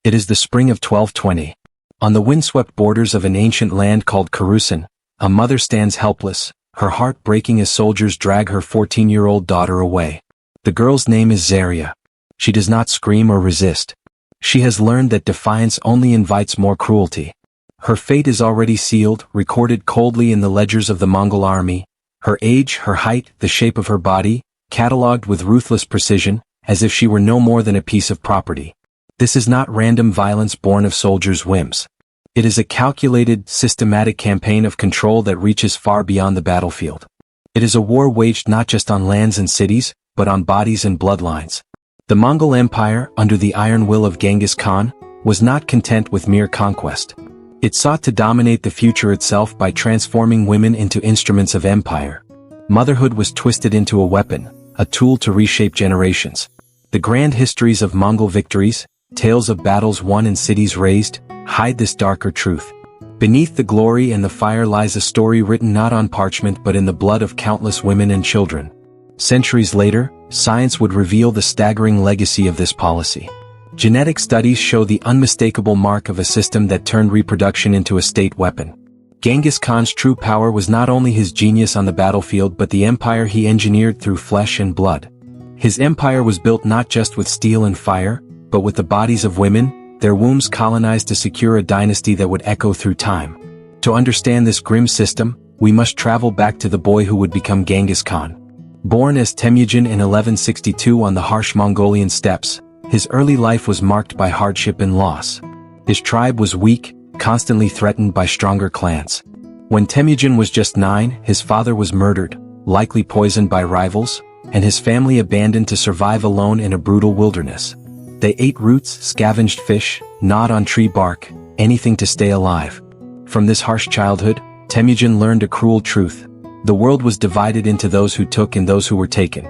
It is the spring of 1220. On the windswept borders of an ancient land called Karusan, a mother stands helpless, her heart breaking as soldiers drag her 14-year-old daughter away. The girl's name is Zaria. She does not scream or resist. She has learned that defiance only invites more cruelty. Her fate is already sealed, recorded coldly in the ledgers of the Mongol army. Her age, her height, the shape of her body, catalogued with ruthless precision, as if she were no more than a piece of property. This is not random violence born of soldiers' whims. It is a calculated, systematic campaign of control that reaches far beyond the battlefield. It is a war waged not just on lands and cities, but on bodies and bloodlines. The Mongol Empire, under the iron will of Genghis Khan, was not content with mere conquest. It sought to dominate the future itself by transforming women into instruments of empire. Motherhood was twisted into a weapon, a tool to reshape generations. The grand histories of Mongol victories, tales of battles won and cities razed, hide this darker truth. Beneath the glory and the fire lies a story written not on parchment but in the blood of countless women and children. Centuries later, science would reveal the staggering legacy of this policy. Genetic studies show the unmistakable mark of a system that turned reproduction into a state weapon. Genghis Khan's true power was not only his genius on the battlefield but the empire he engineered through flesh and blood. His empire was built not just with steel and fire, but with the bodies of women, their wombs colonized to secure a dynasty that would echo through time. To understand this grim system, we must travel back to the boy who would become Genghis Khan. Born as Temujin in 1162 on the harsh Mongolian steppes, his early life was marked by hardship and loss. His tribe was weak, constantly threatened by stronger clans. When Temujin was just 9, his father was murdered, likely poisoned by rivals, and his family abandoned to survive alone in a brutal wilderness. They ate roots, scavenged fish, gnawed on tree bark, anything to stay alive. From this harsh childhood, Temujin learned a cruel truth. The world was divided into those who took and those who were taken.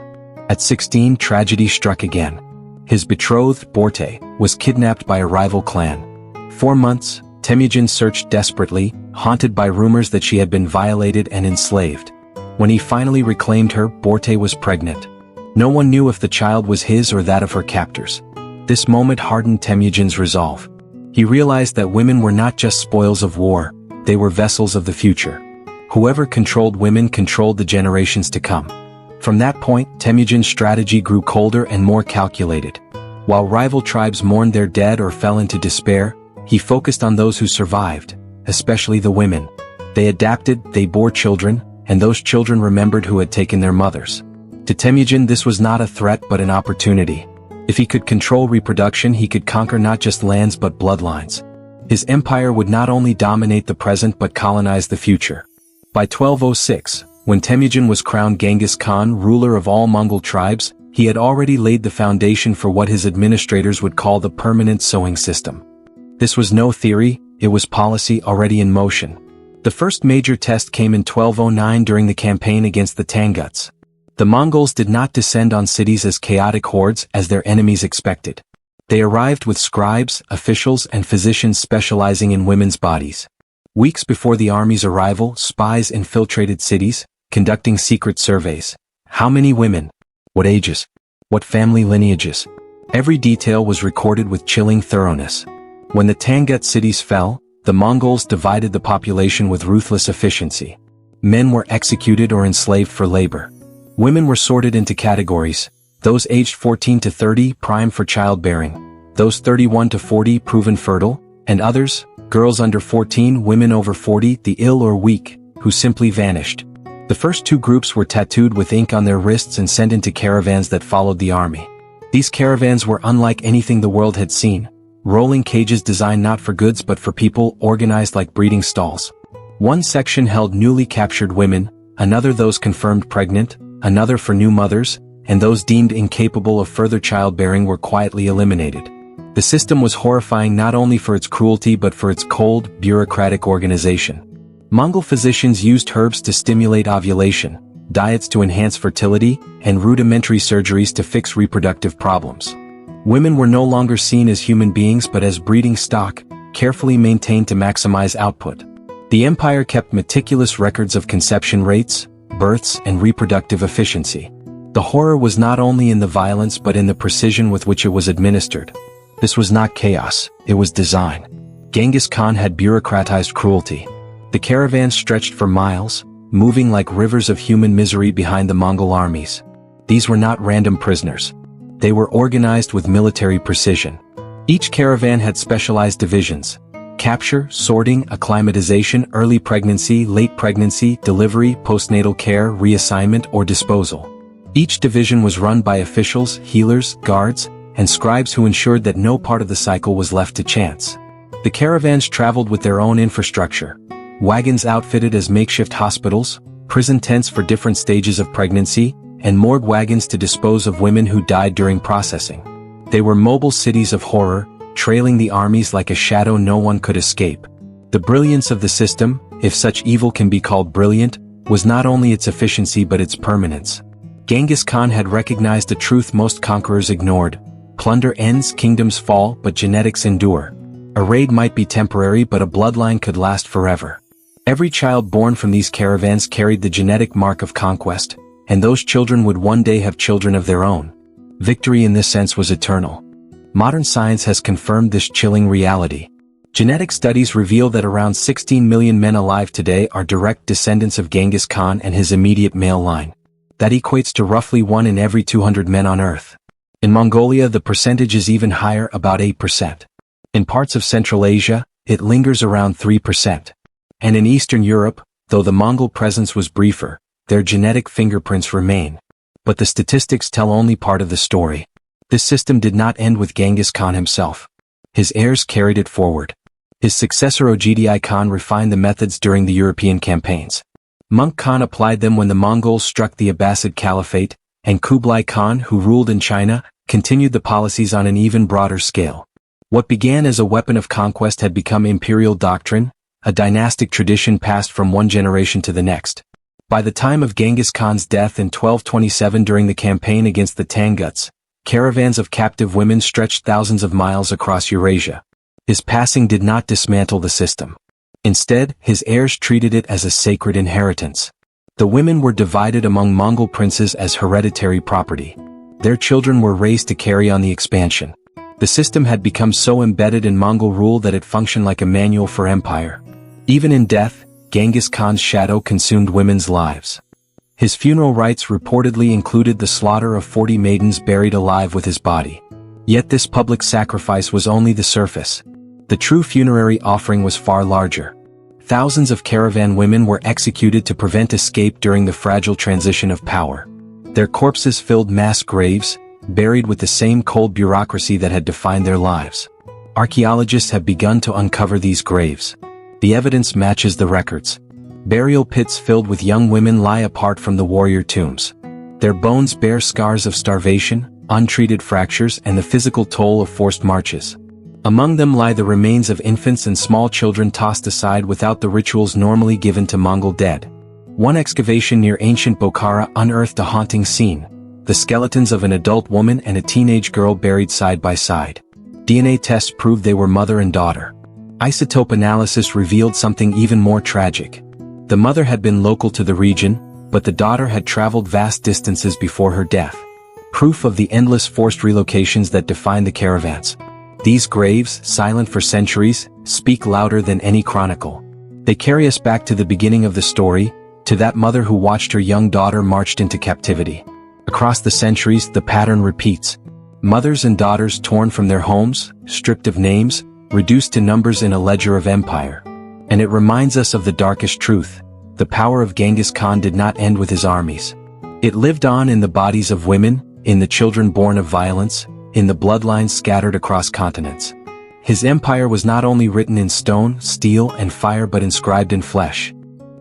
At 16, tragedy struck again. His betrothed, Borte, was kidnapped by a rival clan. 4 months, Temujin searched desperately, haunted by rumors that she had been violated and enslaved. When he finally reclaimed her, Borte was pregnant. No one knew if the child was his or that of her captors. This moment hardened Temujin's resolve. He realized that women were not just spoils of war, they were vessels of the future. Whoever controlled women controlled the generations to come. From that point, Temujin's strategy grew colder and more calculated. While rival tribes mourned their dead or fell into despair, he focused on those who survived, especially the women. They adapted, they bore children, and those children remembered who had taken their mothers. To Temujin, this was not a threat but an opportunity. If he could control reproduction, he could conquer not just lands but bloodlines. His empire would not only dominate the present but colonize the future. By 1206, when Temujin was crowned Genghis Khan, ruler of all Mongol tribes, he had already laid the foundation for what his administrators would call the permanent sowing system. This was no theory, it was policy already in motion. The first major test came in 1209 during the campaign against the Tanguts. The Mongols did not descend on cities as chaotic hordes as their enemies expected. They arrived with scribes, officials, and physicians specializing in women's bodies. Weeks before the army's arrival, spies infiltrated cities, conducting secret surveys. How many women? What ages? What family lineages? Every detail was recorded with chilling thoroughness. When the Tangut cities fell, the Mongols divided the population with ruthless efficiency. Men were executed or enslaved for labor. Women were sorted into categories: those aged 14 to 30, prime for childbearing; those 31 to 40, proven fertile; and others, girls under 14, women over 40, the ill or weak, who simply vanished. The first 2 groups were tattooed with ink on their wrists and sent into caravans that followed the army. These caravans were unlike anything the world had seen. Rolling cages designed not for goods but for people, organized like breeding stalls. One section held newly captured women, another those confirmed pregnant, another for new mothers, and those deemed incapable of further childbearing were quietly eliminated. The system was horrifying not only for its cruelty but for its cold, bureaucratic organization. Mongol physicians used herbs to stimulate ovulation, diets to enhance fertility, and rudimentary surgeries to fix reproductive problems. Women were no longer seen as human beings but as breeding stock, carefully maintained to maximize output. The empire kept meticulous records of conception rates, births, and reproductive efficiency. The horror was not only in the violence but in the precision with which it was administered. This was not chaos, it was design. Genghis Khan had bureaucratized cruelty. The caravans stretched for miles, moving like rivers of human misery behind the Mongol armies. These were not random prisoners. They were organized with military precision. Each caravan had specialized divisions: capture, sorting, acclimatization, early pregnancy, late pregnancy, delivery, postnatal care, reassignment, or disposal. Each division was run by officials, healers, guards, and scribes who ensured that no part of the cycle was left to chance. The caravans traveled with their own infrastructure: wagons outfitted as makeshift hospitals, prison tents for different stages of pregnancy, and morgue wagons to dispose of women who died during processing. They were mobile cities of horror, trailing the armies like a shadow no one could escape. The brilliance of the system, if such evil can be called brilliant, was not only its efficiency but its permanence. Genghis Khan had recognized a truth most conquerors ignored: plunder ends, kingdoms fall, but genetics endure. A raid might be temporary, but a bloodline could last forever. Every child born from these caravans carried the genetic mark of conquest, and those children would one day have children of their own. Victory in this sense was eternal. Modern science has confirmed this chilling reality. Genetic studies reveal that around 16 million men alive today are direct descendants of Genghis Khan and his immediate male line. That equates to roughly 1 in every 200 men on Earth. In Mongolia, the percentage is even higher, about 8%. In parts of Central Asia, it lingers around 3%. And in Eastern Europe, though the Mongol presence was briefer, their genetic fingerprints remain. But the statistics tell only part of the story. This system did not end with Genghis Khan himself. His heirs carried it forward. His successor Ogedi Khan refined the methods during the European campaigns. Monk Khan applied them when the Mongols struck the Abbasid Caliphate, and Kublai Khan, who ruled in China, continued the policies on an even broader scale. What began as a weapon of conquest had become imperial doctrine, a dynastic tradition passed from one generation to the next. By the time of Genghis Khan's death in 1227 during the campaign against the Tanguts, caravans of captive women stretched thousands of miles across Eurasia. His passing did not dismantle the system. Instead, his heirs treated it as a sacred inheritance. The women were divided among Mongol princes as hereditary property. Their children were raised to carry on the expansion. The system had become so embedded in Mongol rule that it functioned like a manual for empire. Even in death, Genghis Khan's shadow consumed women's lives. His funeral rites reportedly included the slaughter of 40 maidens buried alive with his body. Yet this public sacrifice was only the surface. The true funerary offering was far larger. Thousands of caravan women were executed to prevent escape during the fragile transition of power. Their corpses filled mass graves, buried with the same cold bureaucracy that had defined their lives. Archaeologists have begun to uncover these graves. The evidence matches the records. Burial pits filled with young women lie apart from the warrior tombs. Their bones bear scars of starvation, untreated fractures, and the physical toll of forced marches. Among them lie the remains of infants and small children tossed aside without the rituals normally given to Mongol dead. One excavation near ancient Bokhara unearthed a haunting scene: the skeletons of an adult woman and a teenage girl buried side by side. DNA tests proved they were mother and daughter. Isotope analysis revealed something even more tragic. The mother had been local to the region, but the daughter had traveled vast distances before her death. Proof of the endless forced relocations that define the caravans. These graves, silent for centuries, speak louder than any chronicle. They carry us back to the beginning of the story, to that mother who watched her young daughter marched into captivity. Across the centuries, the pattern repeats. Mothers and daughters torn from their homes, stripped of names, reduced to numbers in a ledger of empire. And it reminds us of the darkest truth: the power of Genghis Khan did not end with his armies. It lived on in the bodies of women, in the children born of violence, in the bloodlines scattered across continents. His empire was not only written in stone, steel, and fire but inscribed in flesh.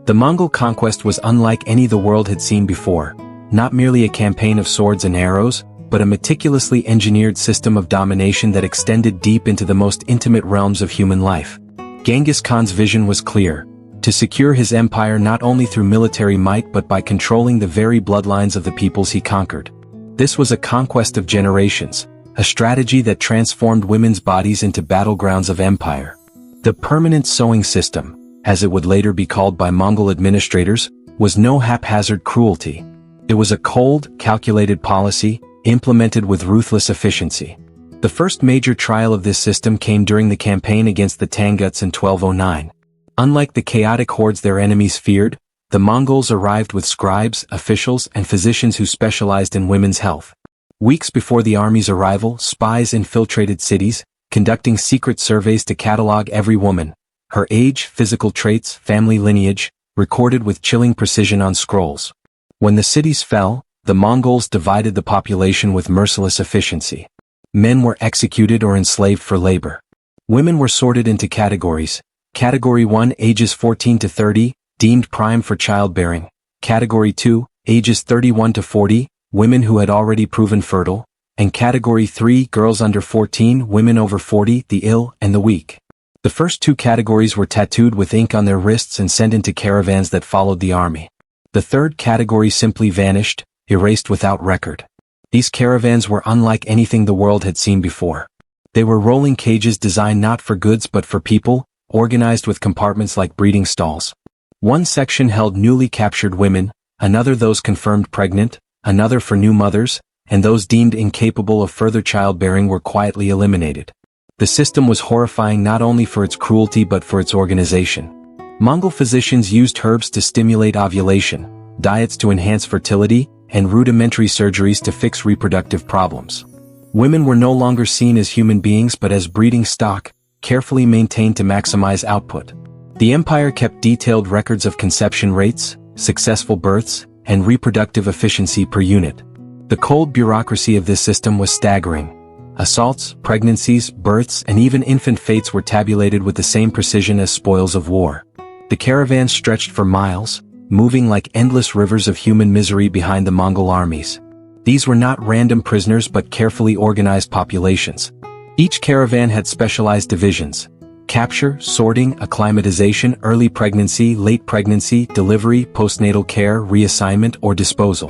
The Mongol conquest was unlike any the world had seen before, not merely a campaign of swords and arrows, but a meticulously engineered system of domination that extended deep into the most intimate realms of human life. Genghis Khan's vision was clear: to secure his empire not only through military might but by controlling the very bloodlines of the peoples he conquered. This was a conquest of generations, a strategy that transformed women's bodies into battlegrounds of empire. The permanent sowing system, as it would later be called by Mongol administrators, was no haphazard cruelty. It was a cold, calculated policy, implemented with ruthless efficiency. The first major trial of this system came during the campaign against the Tanguts in 1209. Unlike the chaotic hordes their enemies feared, the Mongols arrived with scribes, officials, and physicians who specialized in women's health. Weeks before the army's arrival, spies infiltrated cities, conducting secret surveys to catalog every woman, her age, physical traits, family lineage, recorded with chilling precision on scrolls. When the cities fell, the Mongols divided the population with merciless efficiency. Men were executed or enslaved for labor. Women were sorted into categories. Category 1, ages 14 to 30, deemed prime for childbearing. Category 2, ages 31 to 40, women who had already proven fertile. And Category 3, girls under 14, women over 40, the ill and the weak. The first two categories were tattooed with ink on their wrists and sent into caravans that followed the army. The third category simply vanished, erased without record. These caravans were unlike anything the world had seen before. They were rolling cages designed not for goods but for people, organized with compartments like breeding stalls. One section held newly captured women, another those confirmed pregnant, another for new mothers, and those deemed incapable of further childbearing were quietly eliminated. The system was horrifying not only for its cruelty but for its organization. Mongol physicians used herbs to stimulate ovulation, diets to enhance fertility, and rudimentary surgeries to fix reproductive problems. Women were no longer seen as human beings but as breeding stock, carefully maintained to maximize output. The empire kept detailed records of conception rates, successful births, and reproductive efficiency per unit. The cold bureaucracy of this system was staggering. Assaults, pregnancies, births, and even infant fates were tabulated with the same precision as spoils of war. The caravans stretched for miles, moving like endless rivers of human misery behind the Mongol armies. These were not random prisoners but carefully organized populations. Each caravan had specialized divisions: capture, sorting, acclimatization, early pregnancy, late pregnancy, delivery, postnatal care, reassignment, or disposal.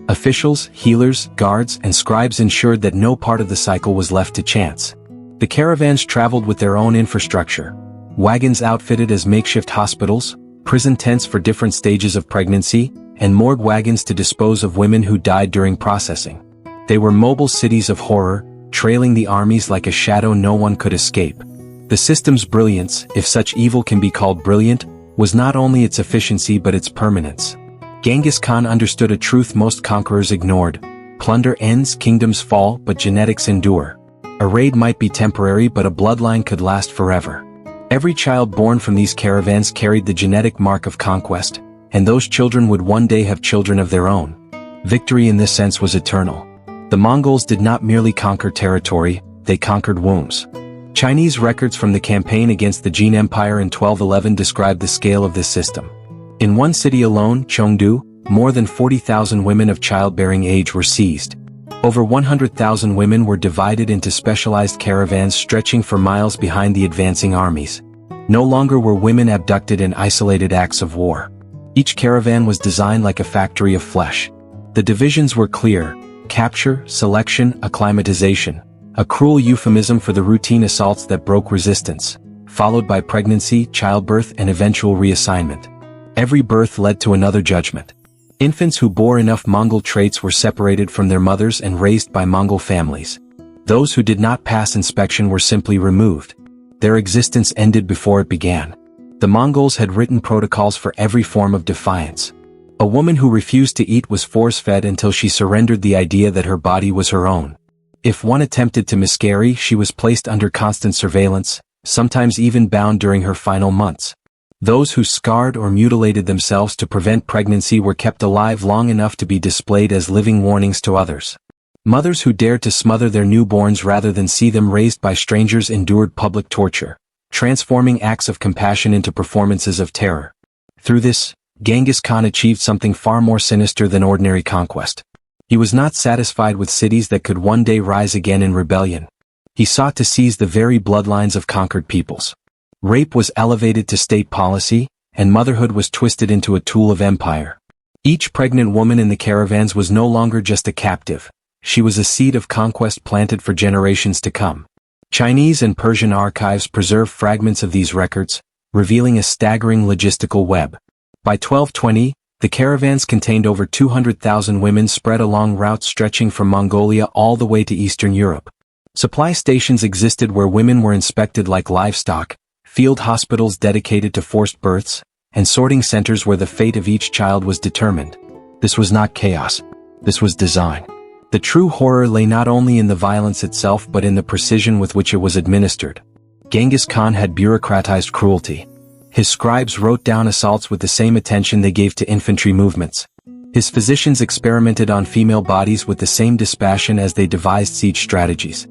Officials, healers, guards, and scribes ensured that no part of the cycle was left to chance. The caravans traveled with their own infrastructure: wagons outfitted as makeshift hospitals, prison tents for different stages of pregnancy, and morgue wagons to dispose of women who died during processing. They were mobile cities of horror, trailing the armies like a shadow no one could escape. The system's brilliance, if such evil can be called brilliant, was not only its efficiency but its permanence. Genghis Khan understood a truth most conquerors ignored: plunder ends, kingdoms fall, but genetics endure. A raid might be temporary but a bloodline could last forever. Every child born from these caravans carried the genetic mark of conquest, and those children would one day have children of their own. Victory in this sense was eternal. The Mongols did not merely conquer territory, they conquered wombs. Chinese records from the campaign against the Jin Empire in 1211 describe the scale of this system. In one city alone, Chengdu, more than 40,000 women of childbearing age were seized. Over 100,000 women were divided into specialized caravans stretching for miles behind the advancing armies. No longer were women abducted in isolated acts of war. Each caravan was designed like a factory of flesh. The divisions were clear: capture, selection, acclimatization, a cruel euphemism for the routine assaults that broke resistance, followed by pregnancy, childbirth, and eventual reassignment. Every birth led to another judgment. Infants who bore enough Mongol traits were separated from their mothers and raised by Mongol families. Those who did not pass inspection were simply removed. Their existence ended before it began. The Mongols had written protocols for every form of defiance. A woman who refused to eat was force-fed until she surrendered the idea that her body was her own. If one attempted to miscarry, she was placed under constant surveillance, sometimes even bound during her final months. Those who scarred or mutilated themselves to prevent pregnancy were kept alive long enough to be displayed as living warnings to others. Mothers who dared to smother their newborns rather than see them raised by strangers endured public torture, transforming acts of compassion into performances of terror. Through this, Genghis Khan achieved something far more sinister than ordinary conquest. He was not satisfied with cities that could one day rise again in rebellion. He sought to seize the very bloodlines of conquered peoples. Rape was elevated to state policy, and motherhood was twisted into a tool of empire. Each pregnant woman in the caravans was no longer just a captive. She was a seed of conquest planted for generations to come. Chinese and Persian archives preserve fragments of these records, revealing a staggering logistical web. By 1220, the caravans contained over 200,000 women spread along routes stretching from Mongolia all the way to Eastern Europe. Supply stations existed where women were inspected like livestock, field hospitals dedicated to forced births, and sorting centers where the fate of each child was determined. This was not chaos. This was design. The true horror lay not only in the violence itself but in the precision with which it was administered. Genghis Khan had bureaucratized cruelty. His scribes wrote down assaults with the same attention they gave to infantry movements. His physicians experimented on female bodies with the same dispassion as they devised siege strategies.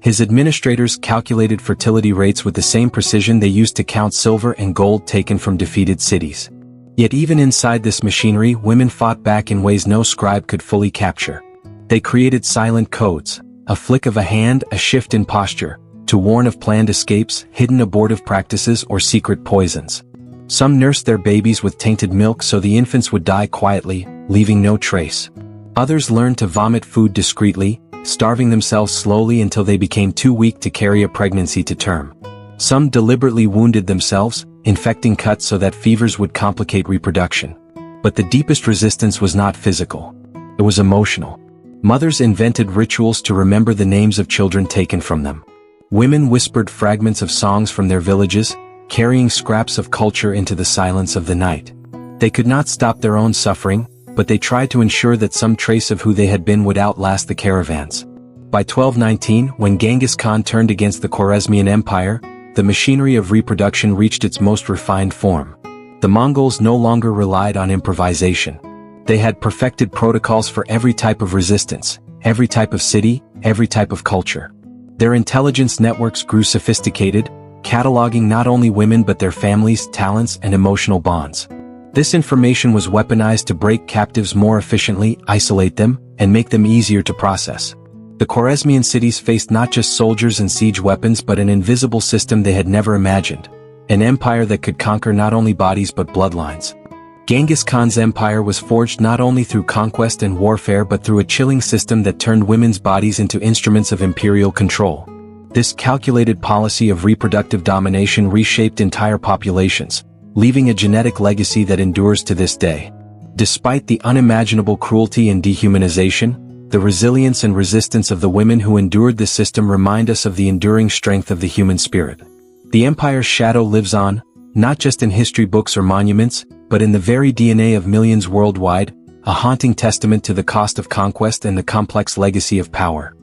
His administrators calculated fertility rates with the same precision they used to count silver and gold taken from defeated cities. Yet even inside this machinery, women fought back in ways no scribe could fully capture. They created silent codes, a flick of a hand, a shift in posture, to warn of planned escapes, hidden abortive practices, or secret poisons. Some nursed their babies with tainted milk so the infants would die quietly, leaving no trace. Others learned to vomit food discreetly, starving themselves slowly until they became too weak to carry a pregnancy to term. Some deliberately wounded themselves, infecting cuts so that fevers would complicate reproduction. But the deepest resistance was not physical. It was emotional. Mothers invented rituals to remember the names of children taken from them. Women whispered fragments of songs from their villages, carrying scraps of culture into the silence of the night. They could not stop their own suffering, but they tried to ensure that some trace of who they had been would outlast the caravans. By 1219, when Genghis Khan turned against the Khwarezmian Empire, the machinery of reproduction reached its most refined form. The Mongols no longer relied on improvisation. They had perfected protocols for every type of resistance, every type of city, every type of culture. Their intelligence networks grew sophisticated, cataloging not only women but their families, talents, and emotional bonds. This information was weaponized to break captives more efficiently, isolate them, and make them easier to process. The Khwarezmian cities faced not just soldiers and siege weapons but an invisible system they had never imagined. An empire that could conquer not only bodies but bloodlines. Genghis Khan's empire was forged not only through conquest and warfare but through a chilling system that turned women's bodies into instruments of imperial control. This calculated policy of reproductive domination reshaped entire populations, leaving a genetic legacy that endures to this day. Despite the unimaginable cruelty and dehumanization, the resilience and resistance of the women who endured this system remind us of the enduring strength of the human spirit. The empire's shadow lives on, not just in history books or monuments, but in the very DNA of millions worldwide, a haunting testament to the cost of conquest and the complex legacy of power.